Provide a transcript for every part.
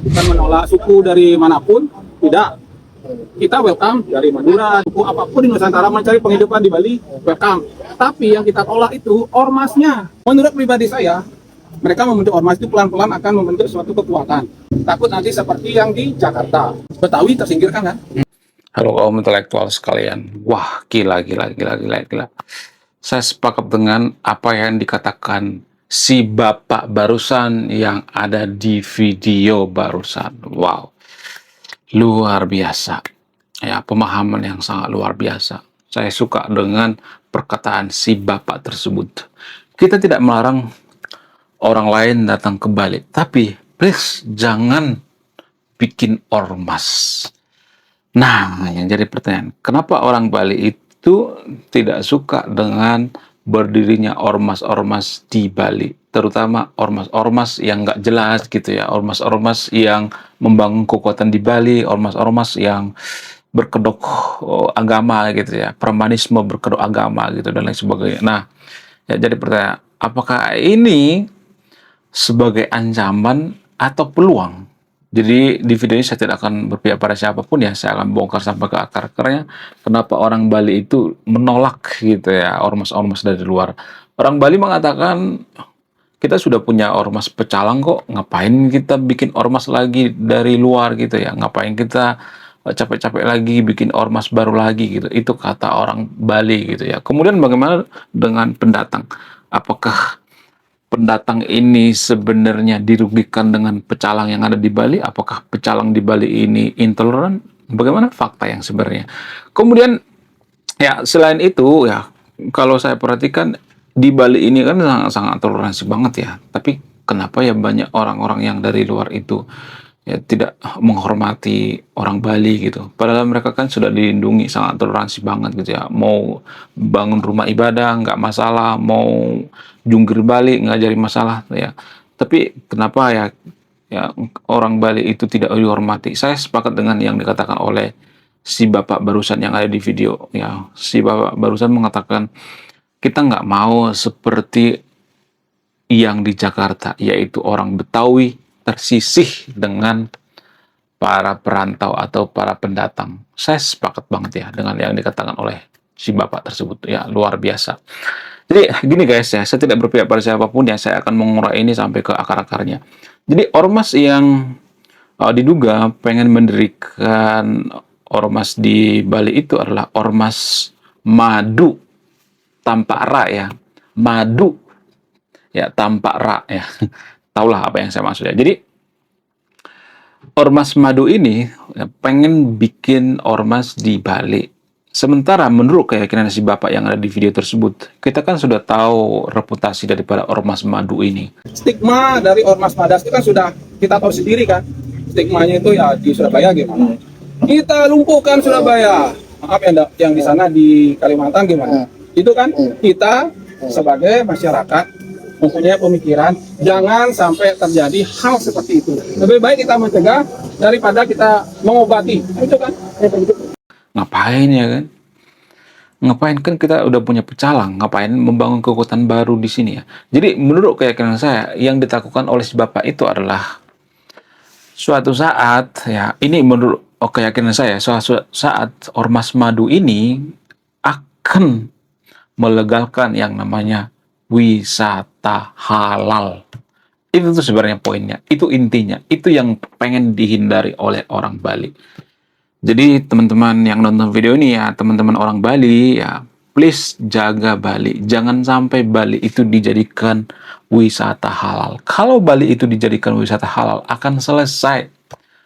bukan menolak suku dari manapun, tidak. Kita welcome dari Madura, suku apapun di Nusantara mencari penghidupan di Bali, welcome. Tapi yang kita tolak itu ormasnya. Menurut pribadi saya, mereka membentuk ormas itu pelan-pelan akan membentuk suatu kekuatan. Takut nanti seperti yang di Jakarta. Betawi tersingkirkan kan? Halo kaum intelektual sekalian. Wah, gila. Saya sepakat dengan apa yang dikatakan si bapak barusan yang ada di video barusan. Wow, luar biasa. Ya, pemahaman yang sangat luar biasa. Saya suka dengan perkataan si bapak tersebut. Kita tidak melarang orang lain datang ke Bali, tapi please jangan bikin ormas. Nah, yang jadi pertanyaan, kenapa orang Bali itu tidak suka dengan berdirinya ormas-ormas di Bali, terutama ormas-ormas yang nggak jelas gitu ya, ormas-ormas yang membangun kekuatan di Bali, ormas-ormas yang berkedok agama gitu ya, premanisme berkedok agama gitu dan lain sebagainya. Nah, ya jadi pertanyaan, apakah ini sebagai ancaman atau peluang? Jadi di video ini saya tidak akan berpihak pada siapapun ya, saya akan bongkar sampai ke akar-akarnya. Kenapa orang Bali itu menolak gitu ya ormas-ormas dari luar. Orang Bali mengatakan kita sudah punya ormas pecalang kok, ngapain kita bikin ormas lagi dari luar gitu ya, ngapain kita capek-capek lagi bikin ormas baru lagi gitu. Itu kata orang Bali gitu ya. Kemudian bagaimana dengan pendatang? Apakah pendatang ini sebenarnya dirugikan dengan pecalang yang ada di Bali? Apakah pecalang di Bali ini intoleran? Bagaimana fakta yang sebenarnya? Kemudian ya selain itu ya kalau saya perhatikan di Bali ini kan sangat toleransi banget ya. Tapi kenapa ya banyak orang-orang yang dari luar itu ya tidak menghormati orang Bali gitu. Padahal mereka kan sudah dilindungi, sangat toleransi banget gitu ya. Mau bangun rumah ibadah nggak masalah, mau jungkir balik nggak jadi masalah ya. Tapi kenapa ya orang Bali itu tidak dihormati? Saya sepakat dengan yang dikatakan oleh si bapak barusan yang ada di video ya. Si bapak barusan mengatakan kita nggak mau seperti yang di Jakarta, yaitu orang Betawi tersisih dengan para perantau atau para pendatang. Saya sepakat banget ya dengan yang dikatakan oleh si bapak tersebut ya, luar biasa. Jadi gini guys ya, saya tidak berpihak pada siapapun ya, saya akan mengurai ini sampai ke akar-akarnya. Jadi ormas yang diduga pengen mendirikan ormas di Bali itu adalah ormas madu tanpa ra ya, madu ya tanpa ra ya. Taulah apa yang saya maksud ya. Jadi ormas madu ini ya, pengen bikin ormas di Bali. Sementara menurut keyakinan si bapak yang ada di video tersebut, kita kan sudah tahu reputasi daripada ormas madu ini. Stigma dari ormas madas itu kan sudah kita tahu sendiri kan. Stigmanya itu ya di Surabaya gimana? Kita lumpuhkan Surabaya. Maaf yang di sana di Kalimantan gimana? Itu kan kita sebagai masyarakat mempunyai pemikiran jangan sampai terjadi hal seperti itu. Lebih baik kita mencegah daripada kita mengobati. Itu kan. Ngapain ya kan? Ngapain kan kita udah punya pecalang, ngapain membangun kekuatan baru di sini ya. Jadi menurut keyakinan saya yang ditakutkan oleh si bapak itu adalah suatu saat ya, ini menurut keyakinan saya, suatu saat ormas madu ini akan melegalkan yang namanya wisata halal. Itu tuh sebenarnya poinnya, itu intinya, itu yang pengen dihindari oleh orang Bali. Jadi teman-teman yang nonton video ini ya, teman-teman orang Bali ya, please jaga Bali. Jangan sampai Bali itu dijadikan wisata halal. Kalau Bali itu dijadikan wisata halal, akan selesai.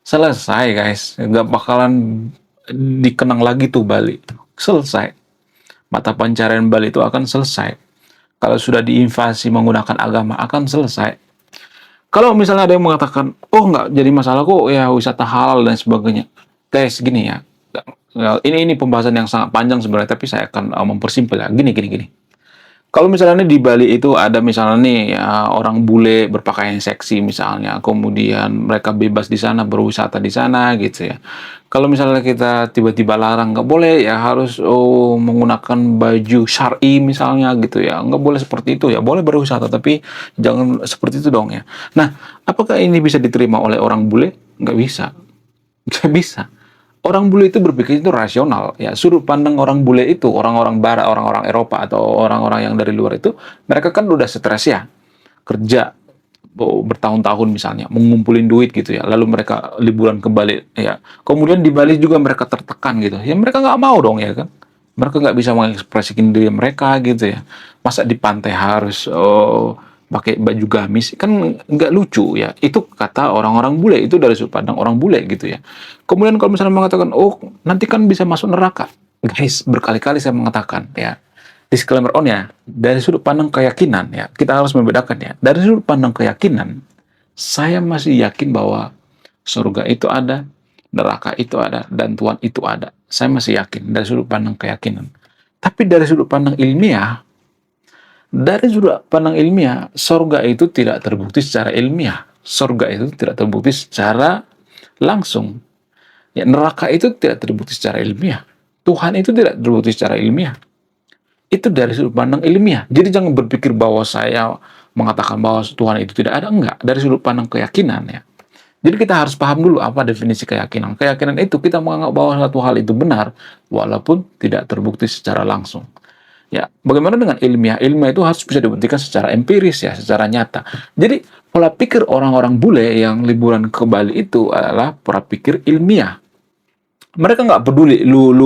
Selesai guys, nggak bakalan dikenang lagi tuh Bali. Selesai. Mata pencarian Bali itu akan selesai. Kalau sudah diinvasi menggunakan agama, akan selesai. Kalau misalnya ada yang mengatakan, oh nggak jadi masalah kok ya wisata halal dan sebagainya. Guys, gini ya. Ini pembahasan yang sangat panjang sebenarnya, tapi saya akan mempersimpel ya. Gini. Kalau misalnya nih di Bali itu ada misalnya nih ya, orang bule berpakaian seksi misalnya, kemudian mereka bebas di sana, berwisata di sana gitu ya. Kalau misalnya kita tiba-tiba larang, nggak boleh ya harus menggunakan baju syar'i misalnya gitu ya, nggak boleh seperti itu ya, boleh berwisata tapi jangan seperti itu dong ya. Nah, apakah ini bisa diterima oleh orang bule? nggak bisa, nggak bisa. Orang bule itu berpikir itu rasional, ya. Sudut pandang orang bule itu, orang-orang barat, orang-orang Eropa atau orang-orang yang dari luar itu, mereka kan udah stres ya, kerja bertahun-tahun misalnya, mengumpulin duit gitu ya, lalu mereka liburan ke Bali, ya. Kemudian di Bali juga mereka tertekan gitu, ya mereka nggak mau dong ya kan. Mereka nggak bisa mengekspresikan diri mereka gitu ya. Masa di pantai harus pakai baju gamis, kan nggak lucu ya. Itu kata orang-orang bule, itu dari sudut pandang orang bule gitu ya. Kemudian kalau misalnya mengatakan, oh nanti kan bisa masuk neraka. Guys, berkali-kali saya mengatakan ya, disclaimer on ya, dari sudut pandang keyakinan ya, kita harus membedakan ya. Dari sudut pandang keyakinan, saya masih yakin bahwa surga itu ada, neraka itu ada, dan Tuhan itu ada. Saya masih yakin dari sudut pandang keyakinan. Tapi dari sudut pandang ilmiah, surga itu tidak terbukti secara ilmiah. Surga itu tidak terbukti secara langsung. Ya, neraka itu tidak terbukti secara ilmiah. Tuhan itu tidak terbukti secara ilmiah. Itu dari sudut pandang ilmiah. Jadi jangan berpikir bahwa saya mengatakan bahwa Tuhan itu tidak ada. Enggak. Dari sudut pandang keyakinan ya. Jadi kita harus paham dulu apa definisi keyakinan. Keyakinan itu kita menganggap bahwa satu hal itu benar walaupun tidak terbukti secara langsung. Ya, bagaimana dengan ilmiah? Ilmiah itu harus bisa dibuktikan secara empiris ya, secara nyata. Jadi pola pikir orang-orang bule yang liburan ke Bali itu adalah pola pikir ilmiah. Mereka nggak peduli lu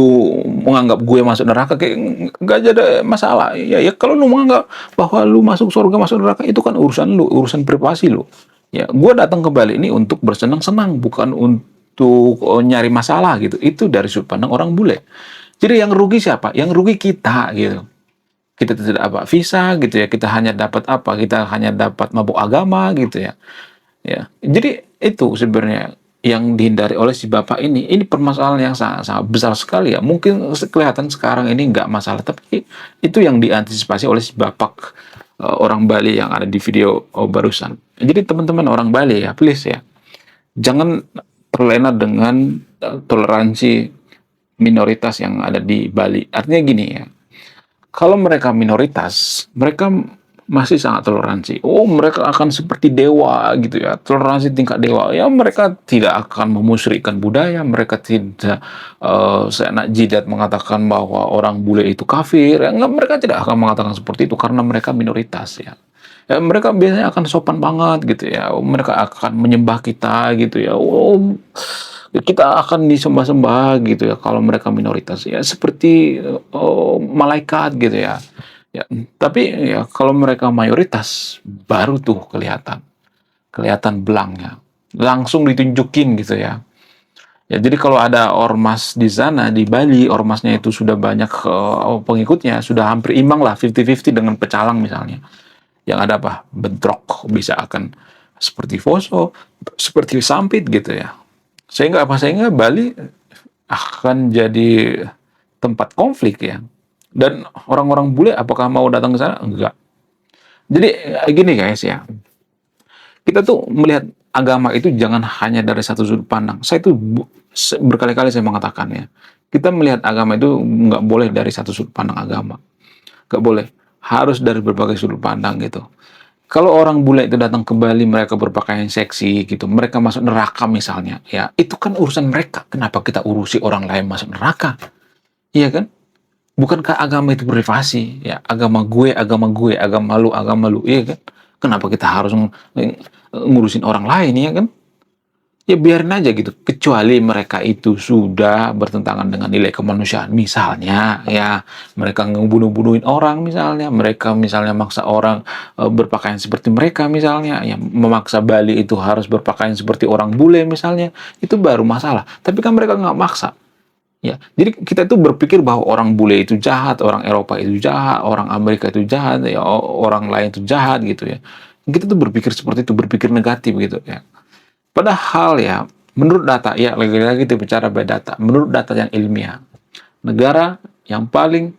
menganggap gue masuk neraka, kayak nggak ada masalah ya. Ya kalau lu menganggap bahwa lu masuk surga masuk neraka itu kan urusan lu, urusan privasi lu ya. Gue datang ke Bali ini untuk bersenang-senang, bukan untuk nyari masalah gitu. Itu dari sudut pandang orang bule. Jadi yang rugi siapa? Yang rugi kita gitu. Kita tidak dapat visa gitu ya, kita hanya dapat apa, kita hanya dapat mabuk agama gitu ya. Ya, jadi itu sebenarnya yang dihindari oleh si bapak ini permasalahan yang sangat, sangat besar sekali ya. Mungkin kelihatan sekarang ini nggak masalah, tapi itu yang diantisipasi oleh si bapak orang Bali yang ada di video barusan. Jadi teman-teman orang Bali ya, please ya, jangan terlena dengan toleransi minoritas yang ada di Bali. Artinya gini ya, kalau mereka minoritas, mereka masih sangat toleransi. Oh, mereka akan seperti dewa gitu ya, toleransi tingkat dewa. Ya, mereka tidak akan memusyrikkan budaya, mereka tidak seenak jidat mengatakan bahwa orang bule itu kafir. Ya, enggak, mereka tidak akan mengatakan seperti itu karena mereka minoritas ya. Ya, mereka biasanya akan sopan banget gitu ya. Mereka akan menyembah kita gitu ya. Oh, kita akan disembah-sembah gitu ya kalau mereka minoritas ya, seperti malaikat gitu ya. Ya, tapi ya kalau mereka mayoritas baru tuh kelihatan belangnya. Langsung ditunjukin gitu ya. Ya, jadi kalau ada ormas di sana di Bali, ormasnya itu sudah banyak pengikutnya, sudah hampir imbang lah 50-50 dengan pecalang misalnya. Yang ada apa? Bentrok, bisa akan seperti Poso, seperti Sampit gitu ya. Sehingga Bali akan jadi tempat konflik ya. Dan orang-orang bule apakah mau datang ke sana? Enggak. Jadi gini guys ya, kita tuh melihat agama itu jangan hanya dari satu sudut pandang. Saya itu berkali-kali saya mengatakan ya, kita melihat agama itu nggak boleh dari satu sudut pandang agama. Nggak boleh. Harus dari berbagai sudut pandang gitu. Kalau orang bule itu datang ke Bali, mereka berpakaian seksi gitu, mereka masuk neraka misalnya, ya itu kan urusan mereka. Kenapa kita urusi orang lain masuk neraka? Iya kan? Bukankah agama itu privasi? Ya, agama gue, agama lu, iya kan? Kenapa kita harus ngurusin orang lain, ya kan? Ya biarin aja gitu, kecuali mereka itu sudah bertentangan dengan nilai kemanusiaan. Misalnya ya mereka ngebunuh-bunuhin orang misalnya, mereka misalnya maksa orang berpakaian seperti mereka misalnya, ya memaksa Bali itu harus berpakaian seperti orang bule misalnya, itu baru masalah. Tapi kan mereka nggak maksa. Ya, jadi kita itu berpikir bahwa orang bule itu jahat, orang Eropa itu jahat, orang Amerika itu jahat, ya orang lain itu jahat gitu ya. Kita tuh berpikir seperti itu, berpikir negatif gitu ya. Padahal ya, menurut data, ya lagi-lagi kita bicara data, menurut data yang ilmiah, negara yang paling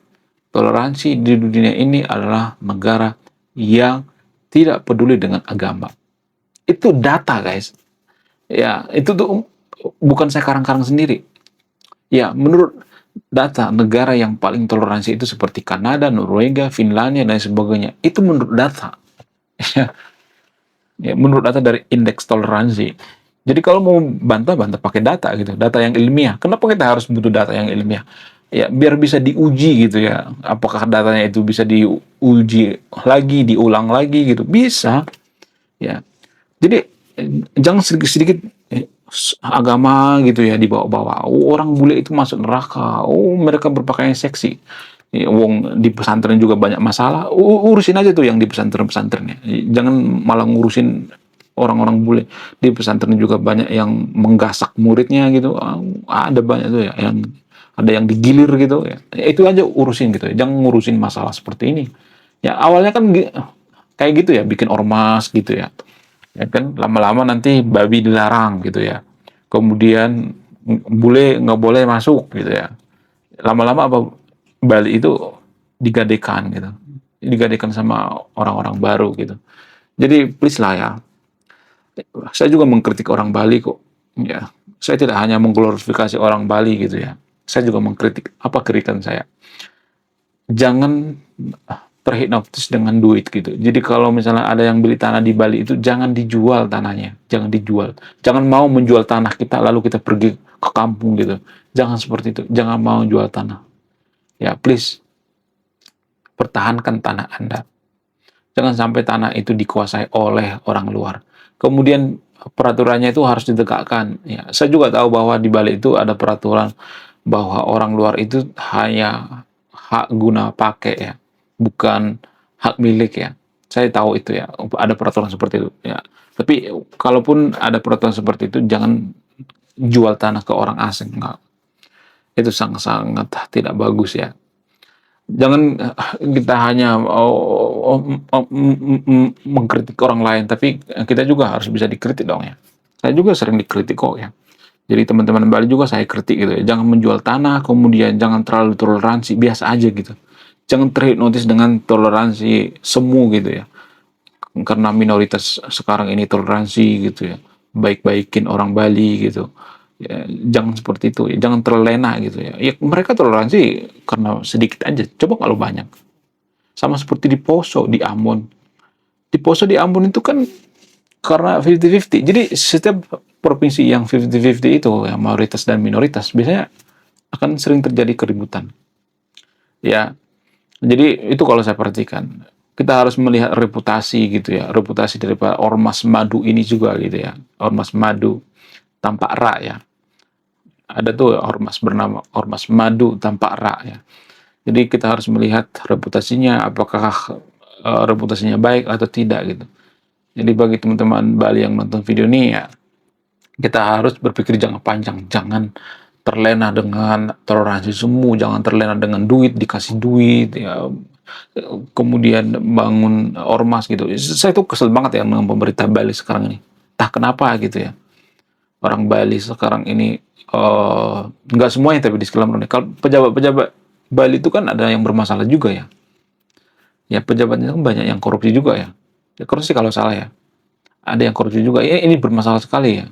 toleransi di dunia ini adalah negara yang tidak peduli dengan agama. Itu data guys. Ya, itu tuh bukan saya karang-karang sendiri. Ya, menurut data negara yang paling toleransi itu seperti Kanada, Norwegia, Finlandia, dan sebagainya. Itu menurut data. Ya, menurut data dari indeks toleransi. Jadi kalau mau bantah, bantah pakai data gitu, data yang ilmiah. Kenapa kita harus butuh data yang ilmiah? Ya, biar bisa diuji gitu ya. Apakah datanya itu bisa diuji lagi, diulang lagi gitu? Bisa, ya. Jadi jangan sedikit-sedikit agama gitu ya dibawa-bawa. Oh, orang bule itu masuk neraka. Oh, mereka berpakaian seksi. Ya, wong di pesantren juga banyak masalah. Urusin aja tuh yang di pesantren-pesantrennya. Jangan malah ngurusin orang-orang bule. Di pesantren juga banyak yang menggasak muridnya gitu. Ada banyak tuh ya yang ada yang digilir gitu ya. Itu aja urusin gitu ya. Jangan ngurusin masalah seperti ini. Ya awalnya kan kayak gitu ya, bikin ormas gitu ya. Ya kan lama-lama nanti babi dilarang gitu ya. Kemudian bule nggak boleh masuk gitu ya. Lama-lama apa Bali itu digadekan gitu. Digadekan sama orang-orang baru gitu. Jadi please lah ya, saya juga mengkritik orang Bali kok. Ya, saya tidak hanya mengglorifikasi orang Bali gitu ya. Saya juga mengkritik apa kritikan saya. Jangan terhipnotis dengan duit gitu. Jadi kalau misalnya ada yang beli tanah di Bali itu jangan dijual tanahnya, jangan dijual. Jangan mau menjual tanah kita lalu kita pergi ke kampung gitu. Jangan seperti itu. Jangan mau jual tanah. Ya, please pertahankan tanah Anda. Jangan sampai tanah itu dikuasai oleh orang luar. Kemudian peraturannya itu harus ditegakkan. Ya, saya juga tahu bahwa di Bali itu ada peraturan bahwa orang luar itu hanya hak guna pakai ya, bukan hak milik ya. Saya tahu itu ya, ada peraturan seperti itu ya. Tapi kalaupun ada peraturan seperti itu, jangan jual tanah ke orang asing. Nggak. Itu sangat-sangat tidak bagus ya. Jangan kita hanya mengkritik orang lain, tapi kita juga harus bisa dikritik dong ya. Saya juga sering dikritik kok ya. Jadi teman-teman Bali juga saya kritik gitu ya. Jangan menjual tanah, kemudian jangan terlalu toleransi, biasa aja gitu. Jangan terhipnotis dengan toleransi semu gitu ya. Karena minoritas sekarang ini toleransi gitu ya. Baik-baikin orang Bali gitu. Ya, jangan seperti itu ya. Jangan terlena gitu ya. Ya mereka toleransi karena sedikit aja. Coba kalau banyak. Sama seperti di Poso, di Ambon. Di Poso, di Ambon itu kan karena 50-50. Jadi setiap provinsi yang 50-50 itu, yang mayoritas dan minoritas, biasanya akan sering terjadi keributan. Ya, jadi itu kalau saya perhatikan. Kita harus melihat reputasi gitu ya. Reputasi daripada Ormas Madu ini juga gitu ya. Ormas Madu tanpa ra ya. Ada tuh ormas bernama Ormas Madu tanpa ra ya. Jadi kita harus melihat reputasinya, apakah reputasinya baik atau tidak gitu. Jadi bagi teman-teman Bali yang nonton video ini ya, kita harus berpikir jangka panjang, jangan terlena dengan toleransi semu, jangan terlena dengan duit, dikasih duit, ya, kemudian bangun ormas gitu. Saya tuh kesel banget ya dengan pemerintah Bali sekarang ini. Entah kenapa gitu ya. Orang Bali sekarang ini nggak semuanya tapi di sekolah kalau pejabat-pejabat Bali itu kan ada yang bermasalah juga ya. Ya pejabatnya kan banyak yang korupsi juga ya. Ya korupsi kalau salah ya. Ada yang korupsi juga. Ya ini bermasalah sekali ya.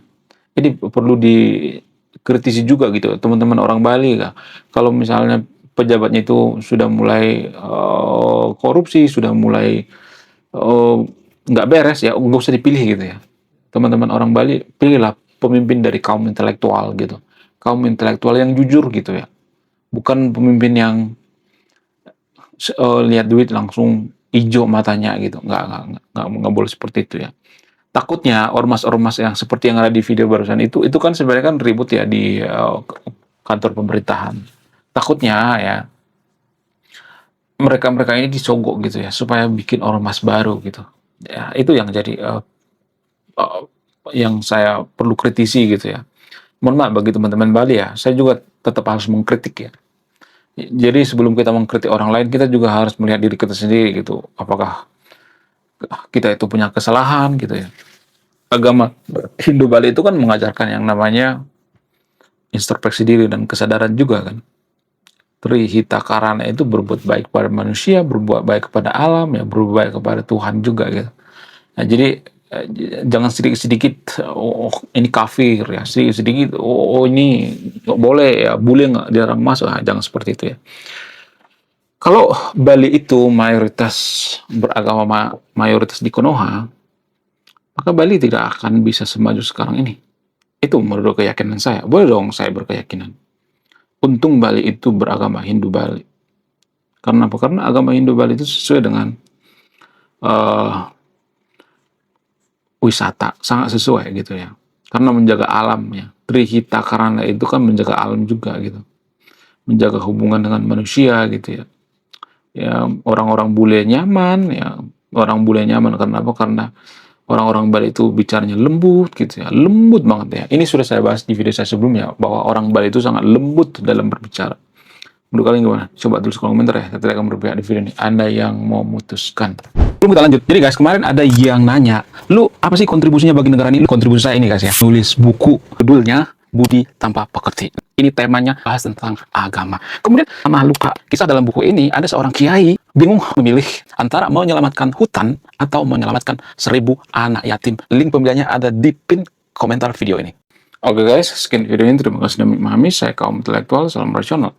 Jadi perlu dikritisi juga gitu teman-teman orang Bali ya. Kalau misalnya pejabatnya itu sudah mulai korupsi, sudah mulai nggak beres ya, nggak usah dipilih gitu ya. Teman-teman orang Bali, pilihlah pemimpin dari kaum intelektual gitu. Kaum intelektual yang jujur gitu ya. Bukan pemimpin yang lihat duit langsung hijau matanya gitu. Nggak boleh seperti itu ya. Takutnya ormas-ormas yang seperti yang ada di video barusan itu kan sebenarnya kan ribut ya di kantor pemerintahan. Takutnya ya mereka-mereka ini disogok gitu ya supaya bikin ormas baru gitu. Ya, itu yang jadi yang saya perlu kritisi gitu ya. Mohon maaf bagi teman-teman Bali ya, saya juga tetap harus mengkritik ya. Jadi sebelum kita mengkritik orang lain, kita juga harus melihat diri kita sendiri gitu. Apakah kita itu punya kesalahan gitu ya. Agama Hindu Bali itu kan mengajarkan yang namanya introspeksi diri dan kesadaran juga kan. Trihita Karana itu berbuat baik kepada manusia, berbuat baik kepada alam, ya berbuat baik kepada Tuhan juga gitu. Nah, jadi jangan sedikit-sedikit ini kafir ya, sedikit-sedikit ini nggak boleh ya, bule nggak dilarang masuk, jangan seperti itu ya. Kalau Bali itu mayoritas beragama mayoritas di Konoha, maka Bali tidak akan bisa semaju sekarang ini. Itu menurut keyakinan saya. Boleh dong saya berkeyakinan. Untung Bali itu beragama Hindu Bali. Karena apa? Karena agama Hindu Bali itu sesuai dengan wisata, sangat sesuai gitu ya. Karena menjaga alam ya. Trihita Karana itu kan menjaga alam juga gitu. Menjaga hubungan dengan manusia gitu ya. Ya orang-orang bule nyaman ya. Orang bule nyaman karena apa? Karena orang-orang Bali itu bicaranya lembut gitu ya. Lembut banget ya. Ini sudah saya bahas di video saya sebelumnya bahwa orang Bali itu sangat lembut dalam berbicara. Menurut kalian gimana? Coba tulis kolom komentar ya. Saya tidak akan berpihak di video ini. Anda yang mau memutuskan. Belum kita lanjut. Jadi guys, kemarin ada yang nanya, lu apa sih kontribusinya bagi negara ini? Lu kontribusi saya ini guys ya. Nulis buku, judulnya Budi Tanpa Pekerti. Ini temanya bahas tentang agama. Kemudian sama luka. Kisah dalam buku ini ada seorang kiai bingung memilih antara mau menyelamatkan hutan atau menyelamatkan 1000 anak yatim. Link pembeliannya ada di pin komentar video ini. Oke guys, sekian video ini. Terima kasih sudah memahami. Saya kaum intelektual, salam rasional.